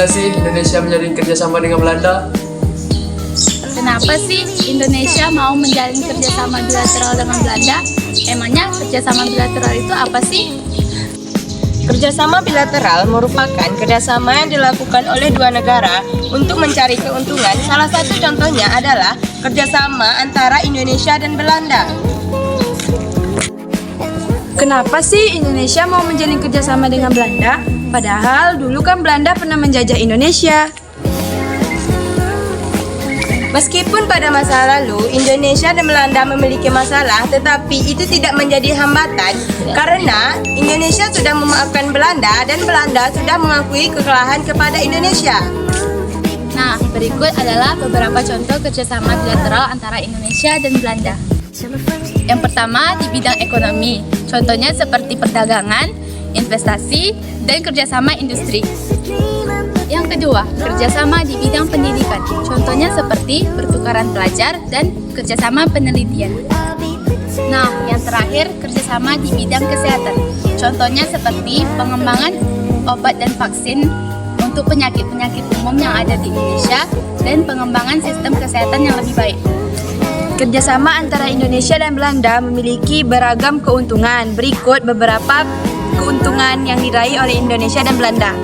bisa sih Indonesia menjalin kerjasama dengan Belanda? Kenapa sih Indonesia mau menjalin kerjasama bilateral dengan Belanda? Emangnya kerjasama bilateral itu apa sih? Kerjasama bilateral merupakan kerjasama yang dilakukan oleh dua negara untuk mencari keuntungan. Salah satu contohnya adalah kerjasama antara Indonesia dan Belanda. Kenapa sih Indonesia mau menjalin kerjasama dengan Belanda? Padahal dulu kan Belanda pernah menjajah Indonesia. Meskipun pada masa lalu Indonesia dan Belanda memiliki masalah, tetapi itu tidak menjadi hambatan karena Indonesia sudah memaafkan Belanda dan Belanda sudah mengakui kekalahan kepada Indonesia. Nah, berikut adalah beberapa contoh kerjasama bilateral antara Indonesia dan Belanda. Yang pertama di bidang ekonomi, contohnya seperti perdagangan, investasi, dan kerjasama industri. Yang kedua, kerjasama di bidang pendidikan, contohnya seperti pertukaran pelajar dan kerjasama penelitian. Nah, yang terakhir, kerjasama di bidang kesehatan, contohnya seperti pengembangan obat dan vaksin untuk penyakit-penyakit umum yang ada di Indonesia dan pengembangan sistem kesehatan yang lebih baik. Kerjasama antara Indonesia dan Belanda memiliki beragam keuntungan. Berikut beberapa keuntungan yang diraih oleh Indonesia dan Belanda.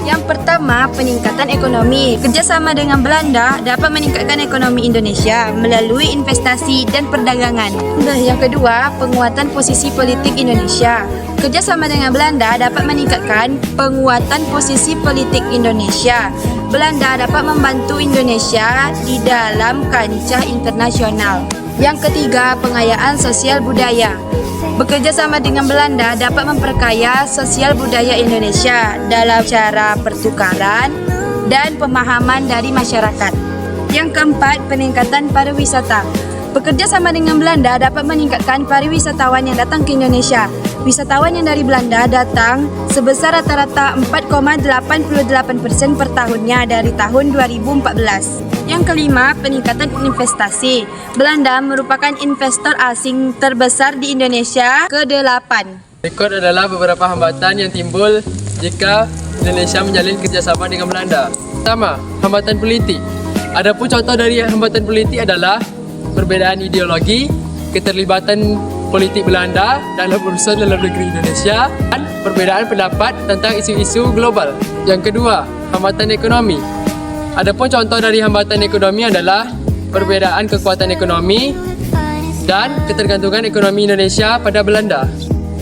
Yang pertama, peningkatan ekonomi. Kerjasama dengan Belanda dapat meningkatkan ekonomi Indonesia melalui investasi dan perdagangan. Nah, yang kedua, penguatan posisi politik Indonesia. Kerjasama dengan Belanda dapat meningkatkan penguatan posisi politik Indonesia. Belanda dapat membantu Indonesia di dalam kancah internasional. Yang ketiga, pengayaan sosial budaya. Bekerja sama dengan Belanda dapat memperkaya sosial budaya Indonesia dalam cara pertukaran dan pemahaman dari masyarakat. Yang keempat, peningkatan pariwisata. Bekerja sama dengan Belanda dapat meningkatkan pariwisatawan yang datang ke Indonesia. Wisatawan yang dari Belanda datang sebesar rata-rata 4,88% per tahunnya dari tahun 2014. Yang kelima, peningkatan investasi. Belanda merupakan investor asing terbesar di Indonesia ke-8. Berikut adalah beberapa hambatan yang timbul jika Indonesia menjalin kerjasama dengan Belanda. Pertama, hambatan politik. Adapun contoh dari hambatan politik adalah perbedaan ideologi, keterlibatan politik Belanda dalam urusan dalam negeri Indonesia, dan perbedaan pendapat tentang isu-isu global. Yang kedua, hambatan ekonomi. Adapun contoh dari hambatan ekonomi adalah perbedaan kekuatan ekonomi dan ketergantungan ekonomi Indonesia pada Belanda.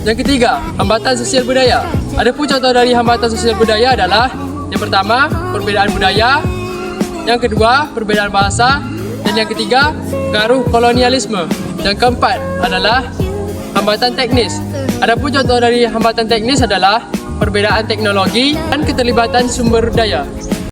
Yang ketiga, hambatan sosial budaya. Adapun contoh dari hambatan sosial budaya adalah yang pertama, perbedaan budaya, yang kedua, perbedaan bahasa, dan yang ketiga, pengaruh kolonialisme. Yang keempat adalah hambatan teknis. Adapun contoh dari hambatan teknis adalah perbedaan teknologi dan keterlibatan sumber daya.